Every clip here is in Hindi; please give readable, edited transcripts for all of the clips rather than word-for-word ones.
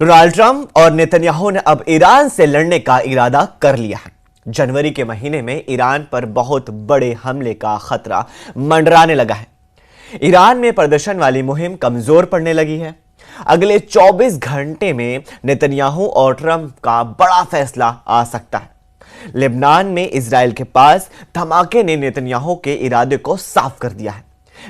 डोनाल्ड ट्रंप और नेतन्याहू ने अब ईरान से लड़ने का इरादा कर लिया है। जनवरी के महीने में ईरान पर बहुत बड़े हमले का खतरा मंडराने लगा है। ईरान में प्रदर्शन वाली मुहिम कमजोर पड़ने लगी है। अगले 24 घंटे में नेतन्याहू और ट्रंप का बड़ा फैसला आ सकता है। लेबनान में इजराइल के पास धमाके ने नेतन्याहू के इरादे को साफ कर दिया है।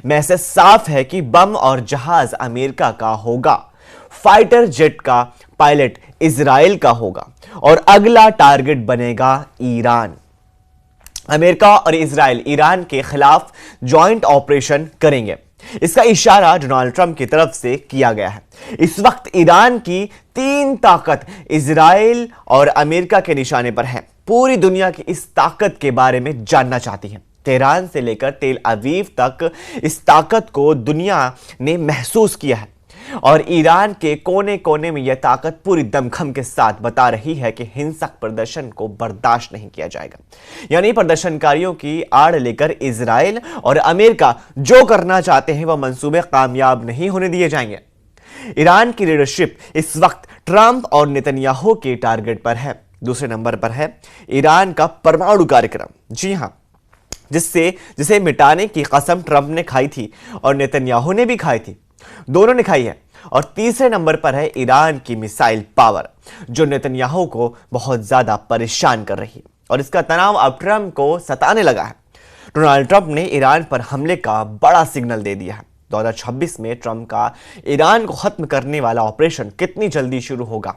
मैसेज साफ है कि बम और जहाज अमेरिका का होगा, फाइटर जेट का पायलट इजराइल का होगा और अगला टारगेट बनेगा ईरान। अमेरिका और इजराइल ईरान के खिलाफ जॉइंट ऑपरेशन करेंगे। इसका इशारा डोनाल्ड ट्रंप की तरफ से किया गया है। इस वक्त ईरान की 3 ताकत इजराइल और अमेरिका के निशाने पर है। पूरी दुनिया की इस ताकत के बारे में जानना चाहती है। तेहरान से लेकर तेल अवीव तक इस ताकत को दुनिया ने महसूस किया है और ईरान के कोने कोने में यह ताकत पूरी दमखम के साथ बता रही है कि हिंसक प्रदर्शन को बर्दाश्त नहीं किया जाएगा। यानी प्रदर्शनकारियों की आड़ लेकर इजराइल और अमेरिका जो करना चाहते हैं वह मंसूबे कामयाब नहीं होने दिए जाएंगे। ईरान की लीडरशिप इस वक्त ट्रंप और नेतन्याहू के टारगेट पर है। दूसरे नंबर पर है ईरान का परमाणु कार्यक्रम। जी हां, जिसे मिटाने की कसम ट्रंप ने खाई थी और नेतन्याहू ने भी खाई थी, दोनों ने खाई है। और तीसरे नंबर पर है ईरान की मिसाइल पावर, जो नेतन्याहू को बहुत ज्यादा परेशान कर रही है और इसका तनाव अब ट्रंप को सताने लगा है। डोनाल्ड ट्रंप ने ईरान पर हमले का बड़ा सिग्नल दे दिया है। 2026 में ट्रंप का ईरान को खत्म करने वाला ऑपरेशन कितनी जल्दी शुरू होगा,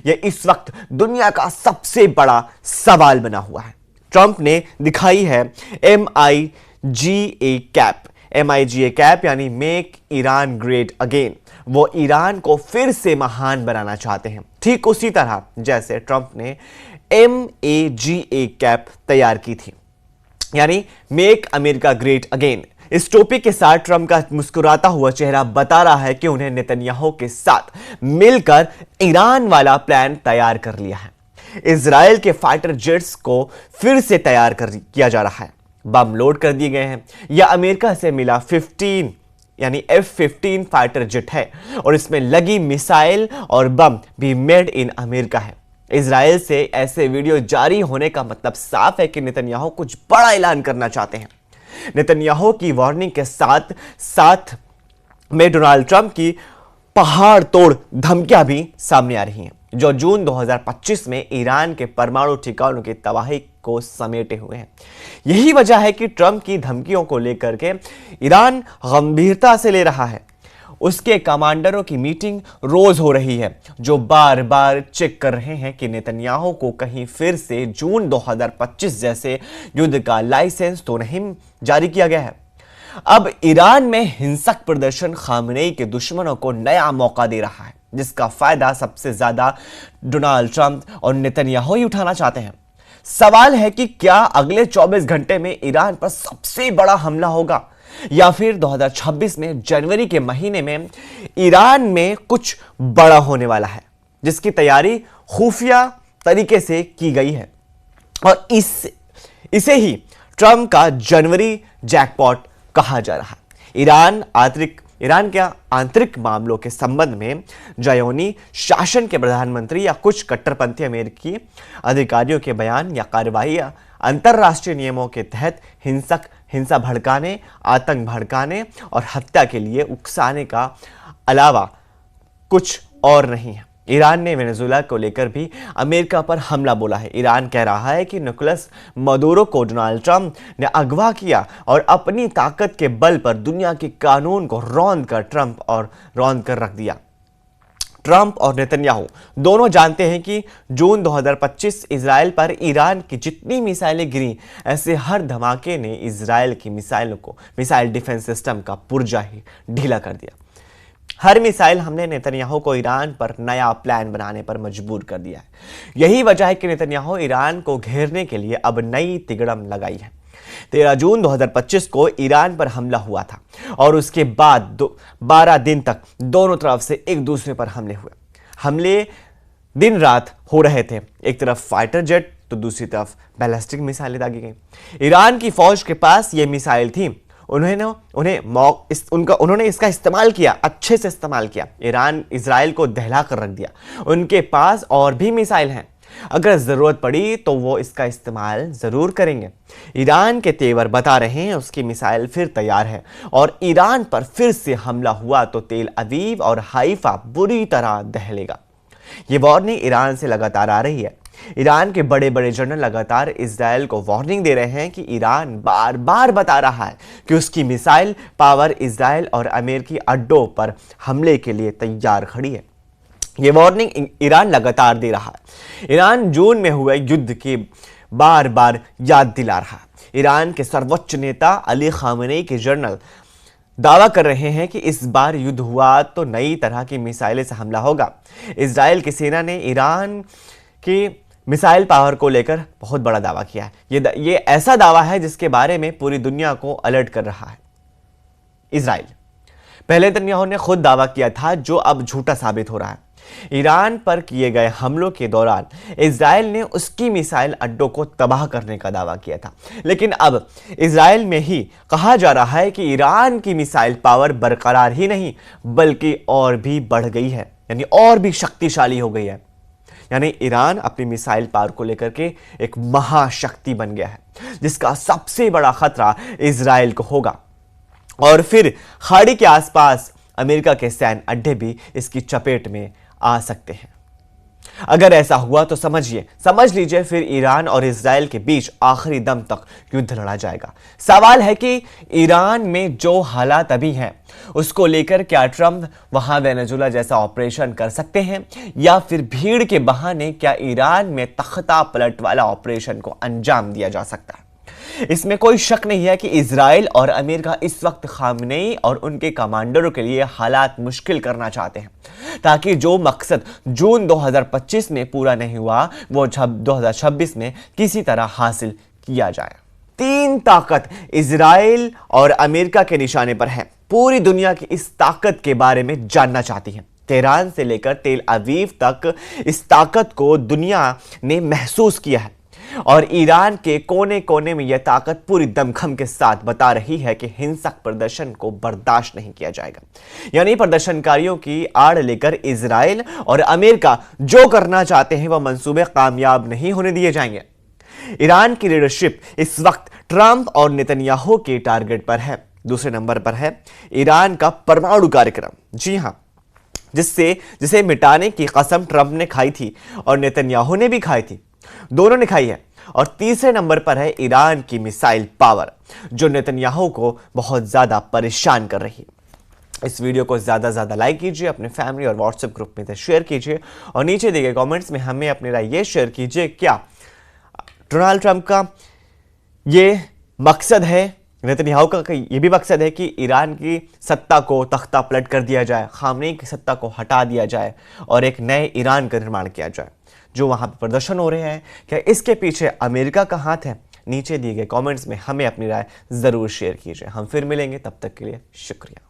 यह इस वक्त दुनिया का सबसे बड़ा सवाल बना हुआ है। ट्रंप ने दिखाई है MIGA कैप। MIGA कैप यानी मेक ईरान ग्रेट अगेन। वो ईरान को फिर से महान बनाना चाहते हैं, ठीक उसी तरह जैसे ट्रंप ने MAGA कैप तैयार की थी, यानी मेक अमेरिका ग्रेट अगेन। इस टोपी के साथ ट्रंप का मुस्कुराता हुआ चेहरा बता रहा है कि उन्हें नेतन्याहू के साथ मिलकर ईरान वाला प्लान तैयार कर लिया है। इजराइल के फाइटर जेट्स को फिर से तैयार किया जा रहा है। बम लोड कर दिए गए हैं। यह अमेरिका से मिला 15 यानी F-15 फाइटर जेट है और इसमें लगी मिसाइल और बम भी मेड इन अमेरिका है। इजराइल से ऐसे वीडियो जारी होने का मतलब साफ है कि नेतन्याहू कुछ बड़ा ऐलान करना चाहते हैं। नेतन्याहू की वार्निंग के साथ साथ में डोनाल्ड ट्रंप की पहाड़ तोड़ धमकियां भी सामने आ रही हैं, जो जून 2025 में ईरान के परमाणु ठिकानों की तबाही को समेटे हुए हैं। यही वजह है कि ट्रंप की धमकियों को लेकर के ईरान गंभीरता से ले रहा है। उसके कमांडरों की मीटिंग रोज हो रही है, जो बार बार चेक कर रहे हैं कि नेतन्याहू को कहीं फिर से जून 2025 जैसे युद्ध का लाइसेंस तो नहीं जारी किया गया है। अब ईरान में हिंसक प्रदर्शन खामनेई के दुश्मनों को नया मौका दे रहा है, जिसका फायदा सबसे ज्यादा डोनाल्ड ट्रंप और नेतन्याहू ही उठाना चाहते हैं। सवाल है कि क्या अगले 24 घंटे में ईरान पर सबसे बड़ा हमला होगा या फिर 2026 में जनवरी के महीने में ईरान में कुछ बड़ा होने वाला है, जिसकी तैयारी खुफिया तरीके से की गई है और इसे ही ट्रंप का जनवरी जैकपॉट कहा जा रहा है। ईरान के आंतरिक मामलों के संबंध में ज़ायोनी शासन के प्रधानमंत्री या कुछ कट्टरपंथी अमेरिकी अधिकारियों के बयान या कार्रवाइयां अंतर्राष्ट्रीय नियमों के तहत हिंसा भड़काने, आतंक भड़काने और हत्या के लिए उकसाने का अलावा कुछ और नहीं है। ईरान ने वेनेजुएला को लेकर भी अमेरिका पर हमला बोला है। ईरान कह रहा है कि निकोलस मदुरो को डोनाल्ड ट्रंप ने अगवा किया और अपनी ताकत के बल पर दुनिया के कानून को रौंद कर रख दिया। ट्रंप और नेतन्याहू दोनों जानते हैं कि जून 2025 इजराइल पर ईरान की जितनी मिसाइलें गिरी, ऐसे हर धमाके ने इजराइल की मिसाइल डिफेंस सिस्टम का पुर्जा ही ढीला कर दिया। हर मिसाइल हमले नेतन्याहू को ईरान पर नया प्लान बनाने पर मजबूर कर दिया है। यही वजह है कि नेतन्याहू ईरान को घेरने के लिए अब नई तिगड़म लगाई है। 13 जून 2025 को ईरान पर हमला हुआ था और उसके बाद 12 दिन तक दोनों तरफ से एक दूसरे पर हमले दिन रात हो रहे थे। एक तरफ फाइटर जेट तो दूसरी तरफ बैलिस्टिक मिसाइलें दागी गई। ईरान की फौज के पास यह मिसाइल थी। उन्होंने इसका इस्तेमाल किया, अच्छे से इस्तेमाल किया। ईरान इजराइल को दहला कर रख दिया। उनके पास और भी मिसाइल हैं, अगर जरूरत पड़ी तो वो इसका इस्तेमाल जरूर करेंगे। ईरान के तेवर बता रहे हैं उसकी मिसाइल फिर तैयार है और ईरान पर फिर से हमला हुआ तो तेल अवीव और हाइफा बुरी तरह दहलेगा। ये वार्निंग ईरान से लगातार आ रही है। ईरान के बड़े बड़े जनरल लगातार इजराइल को वार्निंग दे रहे हैं कि ईरान बार बार बता रहा है कि उसकी मिसाइल पावर इजराइल और अमेरिकी अड्डों पर हमले के लिए तैयार खड़ी है। ये वार्निंग ईरान लगातार दे रहा है। ईरान जून में हुए युद्ध की बार बार याद दिला रहा है। ईरान के सर्वोच्च नेता अली खामेनी के जनरल दावा कर रहे हैं कि इस बार युद्ध हुआ तो नई तरह की मिसाइलें से हमला होगा। इजराइल की सेना ने ईरान की मिसाइल पावर को लेकर बहुत बड़ा दावा किया है। ये ऐसा दावा है जिसके बारे में पूरी दुनिया को अलर्ट कर रहा है इजराइल। पहले नेतन्याहू ने खुद दावा किया था, जो अब झूठा साबित हो रहा है। ईरान पर किए गए हमलों के दौरान इजराइल ने उसकी मिसाइल अड्डों को तबाह करने का दावा किया था, लेकिन अब इजराइल में ही कहा जा रहा है कि ईरान की मिसाइल पावर बरकरार ही नहीं बल्कि और भी बढ़ गई है, यानी और भी शक्तिशाली हो गई है। यानी ईरान अपनी मिसाइल पावर को लेकर के एक महाशक्ति बन गया है, जिसका सबसे बड़ा खतरा इजराइल को होगा। और फिर खाड़ी के आसपास अमेरिका के सैन्य अड्डे भी इसकी चपेट में आ सकते हैं। अगर ऐसा हुआ तो समझ लीजिए फिर ईरान और इजराइल के बीच आखिरी दम तक युद्ध लड़ा जाएगा। सवाल है कि ईरान में जो हालात अभी हैं उसको लेकर क्या ट्रंप वहां वेनेजुला जैसा ऑपरेशन कर सकते हैं, या फिर भीड़ के बहाने क्या ईरान में तख्ता पलट वाला ऑपरेशन को अंजाम दिया जा सकता है। इसमें कोई शक नहीं है कि इजराइल और अमेरिका इस वक्त खामेनी और उनके कमांडरों के लिए हालात मुश्किल करना चाहते हैं, ताकि जो मकसद जून 2025 में पूरा नहीं हुआ वो 2026 में किसी तरह हासिल किया जाए। तीन ताकत इजराइल और अमेरिका के निशाने पर है। पूरी दुनिया की इस ताकत के बारे में जानना चाहती है। तेहरान से लेकर तेल अवीव तक इस ताकत को दुनिया ने महसूस किया है और ईरान के कोने कोने में यह ताकत पूरी दमखम के साथ बता रही है कि हिंसक प्रदर्शन को बर्दाश्त नहीं किया जाएगा। यानी प्रदर्शनकारियों की आड़ लेकर इजराइल और अमेरिका जो करना चाहते हैं वह मंसूबे कामयाब नहीं होने दिए जाएंगे। ईरान की लीडरशिप इस वक्त ट्रंप और नेतन्याहू के टारगेट पर है। दूसरे नंबर पर है ईरान का परमाणु कार्यक्रम। जी हां, जिसे मिटाने की कसम ट्रंप ने खाई थी और नेतन्याहू ने भी खाई थी, दोनों ने खाई है। और तीसरे नंबर पर है ईरान की मिसाइल पावर, जो नेतन्याहू को बहुत ज्यादा परेशान कर रही है। इस वीडियो को ज्यादा ज्यादा लाइक कीजिए, अपने फैमिली और व्हाट्सएप ग्रुप में शेयर कीजिए और नीचे दिए गए कमेंट्स में हमें अपनी राय ये शेयर कीजिए, क्या डोनाल्ड ट्रंप का ये मकसद है, नेतन्याहू का ये भी मकसद है कि ईरान की सत्ता को तख्ता पलट कर दिया जाए, खामेनी की सत्ता को हटा दिया जाए और एक नए ईरान का निर्माण किया जाए। जो वहां पर प्रदर्शन हो रहे हैं, क्या इसके पीछे अमेरिका का हाथ है? नीचे दिए गए कमेंट्स में हमें अपनी राय जरूर शेयर कीजिए। हम फिर मिलेंगे, तब तक के लिए शुक्रिया।